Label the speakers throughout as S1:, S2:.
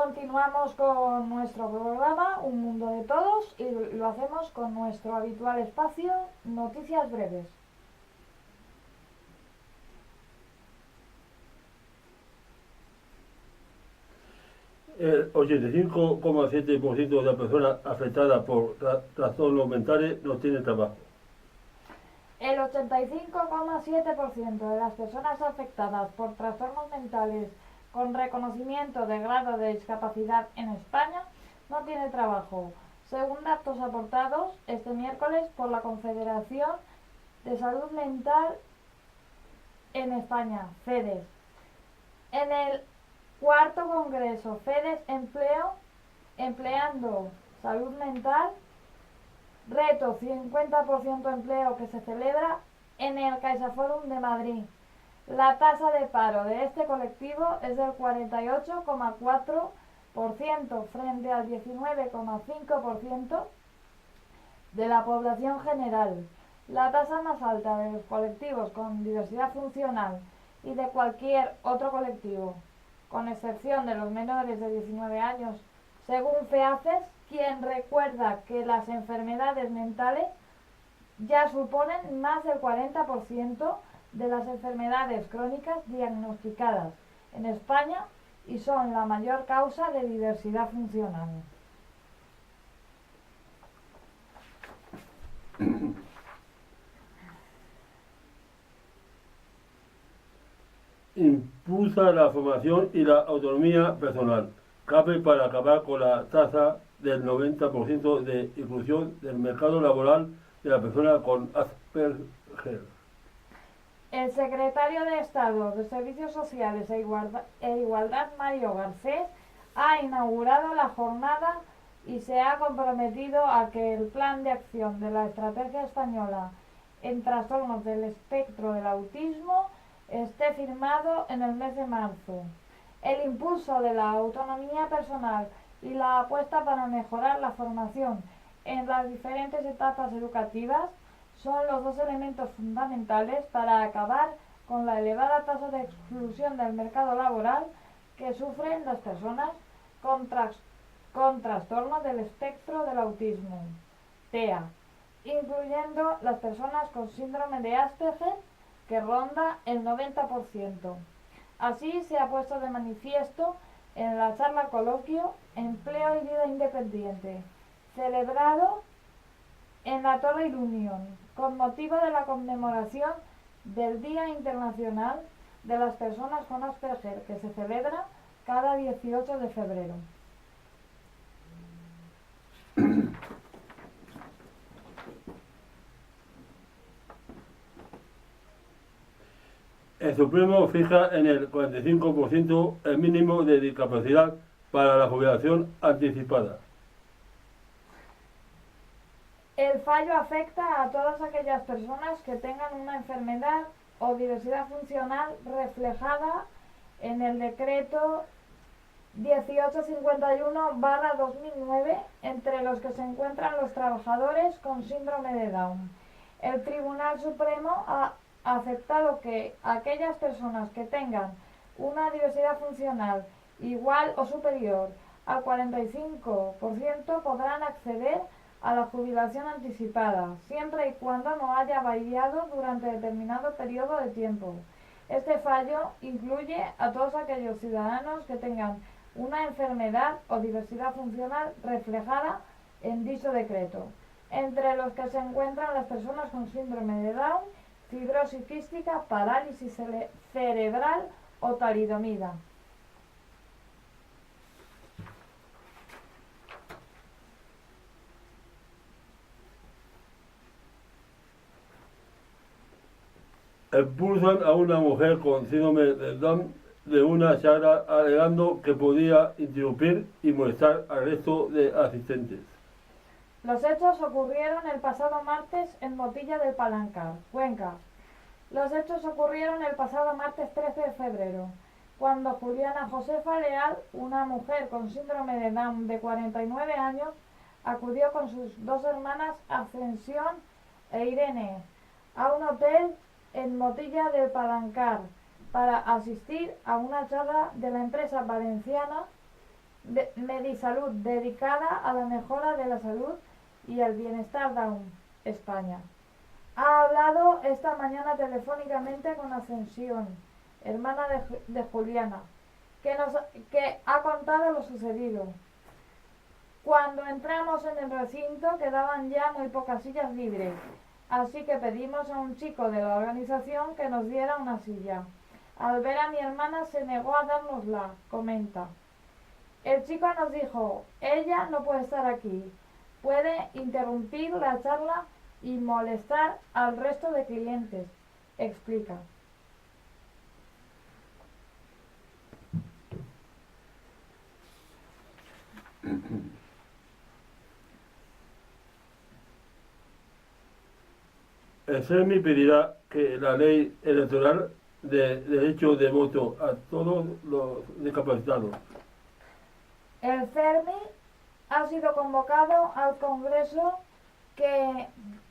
S1: continuamos con nuestro programa Un Mundo de Todos y lo hacemos con nuestro habitual espacio Noticias Breves.
S2: El 85,7% de las personas afectadas por trastornos mentales no tienen trabajo.
S1: El 85,7% de las personas afectadas por trastornos mentales con reconocimiento de grado de discapacidad en España no tiene trabajo, según datos aportados este miércoles por la Confederación de Salud Mental en España, FEDES. En el cuarto Congreso FEDES Empleando Salud Mental, Reto 50% Empleo, que se celebra en el CaixaForum de Madrid. La tasa de paro de este colectivo es del 48,4% frente al 19,5% de la población general. La tasa más alta de los colectivos con diversidad funcional y de cualquier otro colectivo, con excepción de los menores de 19 años, según FEACES, quien recuerda que las enfermedades mentales ya suponen más del 40% de las enfermedades crónicas diagnosticadas en España y son la mayor causa de diversidad funcional.
S2: Impulsa la formación y la autonomía personal. Cabe para acabar con la tasa del 90% de inclusión del mercado laboral de la persona con Asperger.
S1: El secretario de Estado de Servicios Sociales e Igualdad, Mario Garcés, ha inaugurado la jornada y se ha comprometido a que el plan de acción de la Estrategia Española en Trastornos del Espectro del Autismo esté firmado en el mes de marzo. El impulso de la autonomía personal y la apuesta para mejorar la formación en las diferentes etapas educativas son los dos elementos fundamentales para acabar con la elevada tasa de exclusión del mercado laboral que sufren las personas con trastorno del espectro del autismo, TEA, incluyendo las personas con síndrome de Asperger, que ronda el 90%. Así se ha puesto de manifiesto en la charla coloquio Empleo y Vida Independiente, celebrado en la Torre Unión, con motivo de la conmemoración del Día Internacional de las Personas con Asperger, que se celebra cada 18 de febrero.
S2: El Supremo fija en el 45% el mínimo de discapacidad para la jubilación anticipada.
S1: El fallo afecta a todas aquellas personas que tengan una enfermedad o diversidad funcional reflejada en el decreto 1851/2009, entre los que se encuentran los trabajadores con síndrome de Down. El Tribunal Supremo ha aceptado que aquellas personas que tengan una diversidad funcional igual o superior al 45% podrán acceder a la jubilación anticipada, siempre y cuando no haya variado durante determinado periodo de tiempo. Este fallo incluye a todos aquellos ciudadanos que tengan una enfermedad o diversidad funcional reflejada en dicho decreto, entre los que se encuentran las personas con síndrome de Down, fibrosis quística, parálisis cerebral o talidomida.
S2: Expulsan a una mujer con síndrome de Down de una sala alegando que podía interrumpir y molestar al resto de asistentes.
S1: Los hechos ocurrieron el pasado martes en Motilla del Palancar, Cuenca. Los hechos ocurrieron el pasado martes 13 de febrero, cuando Juliana Josefa Leal, una mujer con síndrome de Down de 49 años, acudió con sus dos hermanas Ascensión e Irene a un hotel en Motilla del Palancar para asistir a una charla de la empresa valenciana Medisalud, dedicada a la mejora de la salud y el bienestar de España. Ha hablado esta mañana telefónicamente con Ascensión, hermana de Juliana, que ha contado lo sucedido. Cuando entramos en el recinto quedaban ya muy pocas sillas libres, así que pedimos a un chico de la organización que nos diera una silla. Al ver a mi hermana se negó a dárnosla, comenta. El chico nos dijo, ella no puede estar aquí, puede interrumpir la charla y molestar al resto de clientes, explica.
S2: El CERMI pedirá que la ley electoral dé derecho de voto a todos los discapacitados.
S1: El CERMI ha sido convocado al Congreso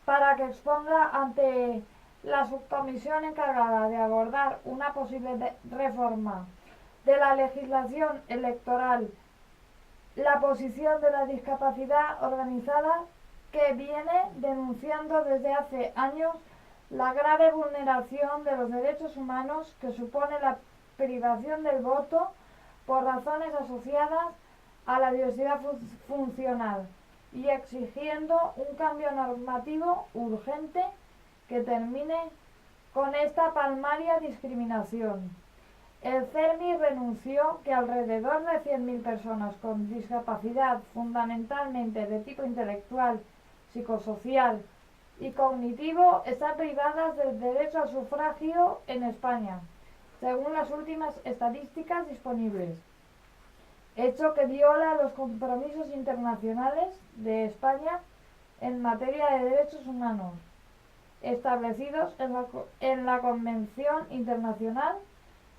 S1: para que exponga ante la subcomisión encargada de abordar una posible reforma de la legislación electoral la posición de la discapacidad organizada, que viene denunciando desde hace años la grave vulneración de los derechos humanos que supone la privación del voto por razones asociadas a la diversidad funcional, y exigiendo un cambio normativo urgente que termine con esta palmaria discriminación. El CERMI renunció que alrededor de 100.000 personas con discapacidad, fundamentalmente de tipo intelectual, psicosocial y cognitivo, están privadas del derecho al sufragio en España, según las últimas estadísticas disponibles, hecho que viola los compromisos internacionales de España en materia de derechos humanos, establecidos en la Convención Internacional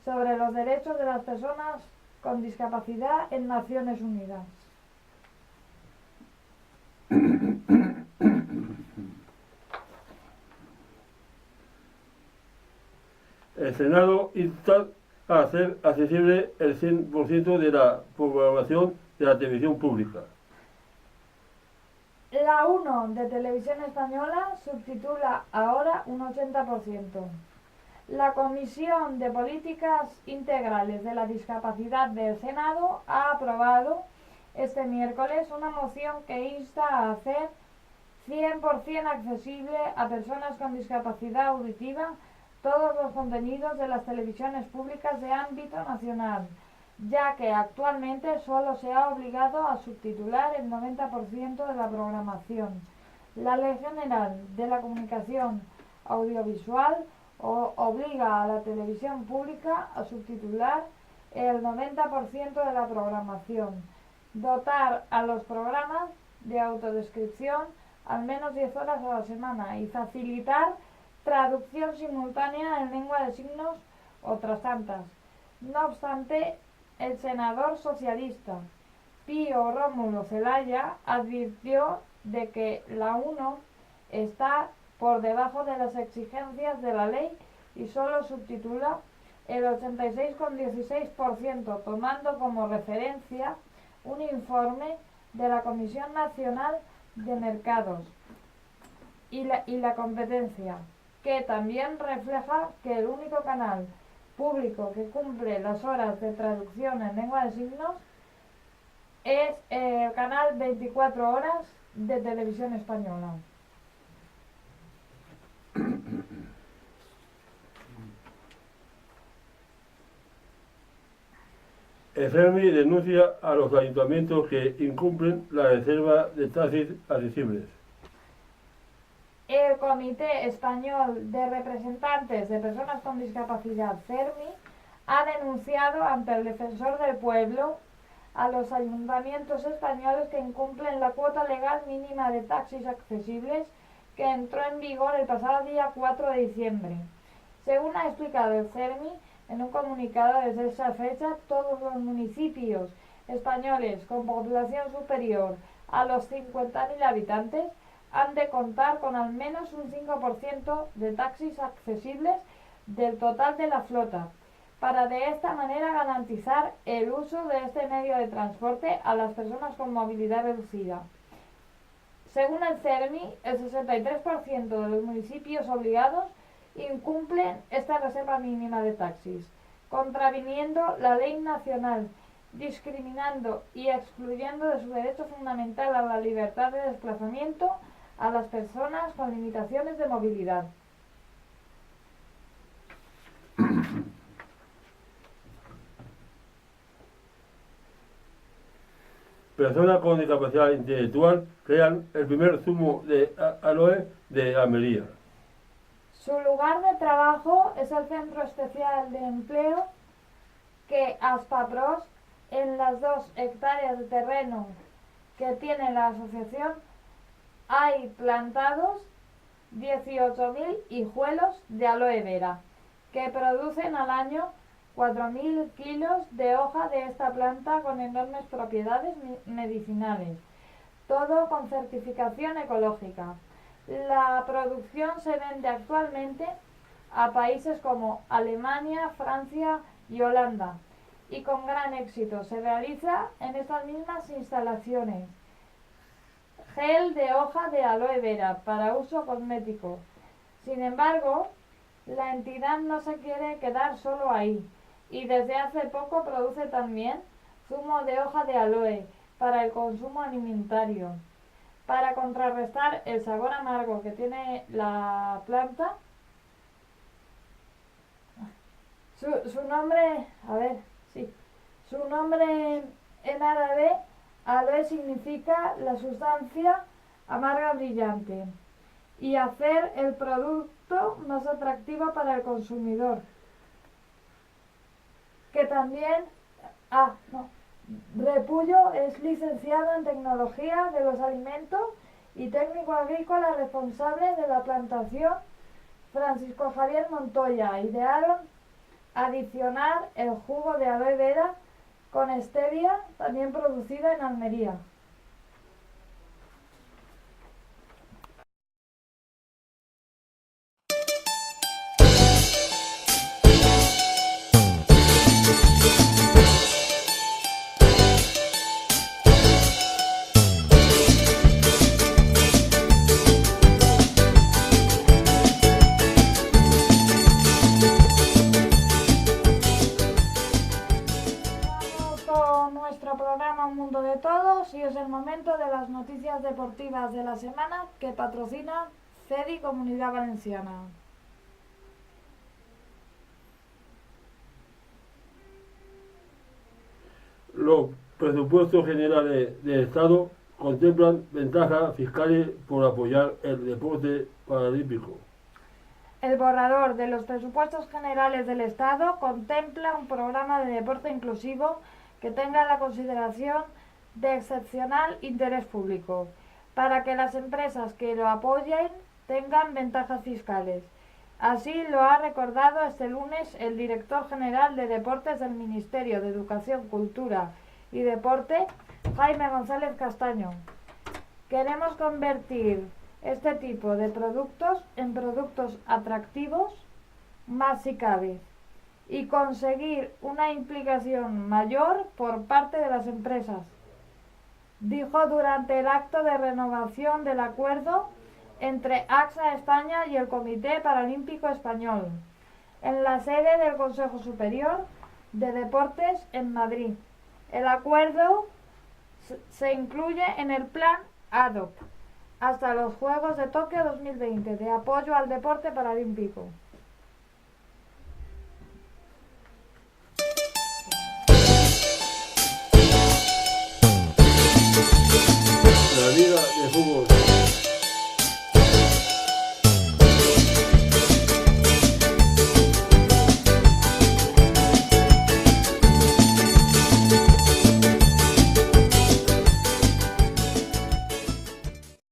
S1: sobre los Derechos de las Personas con Discapacidad en Naciones Unidas.
S2: El Senado insta a hacer accesible el 100% de la programación de la televisión pública.
S1: La 1 de Televisión Española subtitula ahora un 80%. La Comisión de Políticas Integrales de la Discapacidad del Senado ha aprobado este miércoles una moción que insta a hacer 100% accesible a personas con discapacidad auditiva todos los contenidos de las televisiones públicas de ámbito nacional, ya que actualmente solo se ha obligado a subtitular el 90% de la programación. La Ley General de la Comunicación Audiovisual obliga a la televisión pública a subtitular el 90% de la programación, dotar a los programas de autodescripción al menos 10 horas a la semana y facilitar traducción simultánea en lengua de signos, otras tantas. No obstante, el senador socialista Pío Rómulo Zelaya advirtió de que la 1 está por debajo de las exigencias de la ley y solo subtitula el 86,16%, tomando como referencia un informe de la Comisión Nacional de Mercados y la Competencia, que también refleja que el único canal público que cumple las horas de traducción en lengua de signos es el canal 24 horas de Televisión Española.
S2: El CERMI denuncia a los ayuntamientos que incumplen la reserva de taxis accesibles.
S1: El Comité Español de Representantes de Personas con Discapacidad, CERMI, ha denunciado ante el Defensor del Pueblo a los ayuntamientos españoles que incumplen la cuota legal mínima de taxis accesibles que entró en vigor el pasado día 4 de diciembre. Según ha explicado el CERMI en un comunicado, desde esa fecha todos los municipios españoles con población superior a los 50.000 habitantes han de contar con al menos un 5% de taxis accesibles del total de la flota, para de esta manera garantizar el uso de este medio de transporte a las personas con movilidad reducida. Según el CERMI, el 63% de los municipios obligados incumplen esta reserva mínima de taxis, contraviniendo la ley nacional, discriminando y excluyendo de su derecho fundamental a la libertad de desplazamiento a las personas con limitaciones de movilidad.
S2: Personas con discapacidad intelectual crean el primer zumo de aloe de Almería.
S1: Su lugar de trabajo es el Centro Especial de Empleo que Aspapros, en las 2 hectáreas de terreno que tiene la asociación, hay plantados 18.000 hijuelos de aloe vera, que producen al año 4.000 kilos de hoja de esta planta con enormes propiedades medicinales, todo con certificación ecológica. La producción se vende actualmente a países como Alemania, Francia y Holanda, y con gran éxito se realiza en estas mismas instalaciones. Gel de hoja de aloe vera para uso cosmético. Sin embargo, la entidad no se quiere quedar solo ahí, y desde hace poco produce también zumo de hoja de aloe para el consumo alimentario. Para contrarrestar el sabor amargo que tiene la planta, su nombre en árabe, aloe, significa la sustancia amarga brillante, y hacer el producto más atractivo para el consumidor. Que también, Repullo es licenciado en Tecnología de los Alimentos y técnico agrícola responsable de la plantación Francisco Javier Montoya. Idearon adicionar el jugo de aloe vera con stevia, también producida en Almería. Programa Un Mundo de Todos, y es el momento de las noticias deportivas de la semana que patrocina CEDI Comunidad Valenciana.
S2: Los presupuestos generales del Estado contemplan ventajas fiscales por apoyar el deporte paralímpico.
S1: El borrador de los presupuestos generales del Estado contempla un programa de deporte inclusivo que tenga la consideración de excepcional interés público, para que las empresas que lo apoyen tengan ventajas fiscales. Así lo ha recordado este lunes el director general de Deportes del Ministerio de Educación, Cultura y Deporte, Jaime González Castaño. Queremos convertir este tipo de productos en productos atractivos, más si cabe, y conseguir una implicación mayor por parte de las empresas, dijo durante el acto de renovación del acuerdo entre AXA España y el Comité Paralímpico Español, en la sede del Consejo Superior de Deportes en Madrid. El acuerdo se incluye en el plan ADOP hasta los Juegos de Tokio 2020 de apoyo al deporte paralímpico.
S2: La Liga de Fútbol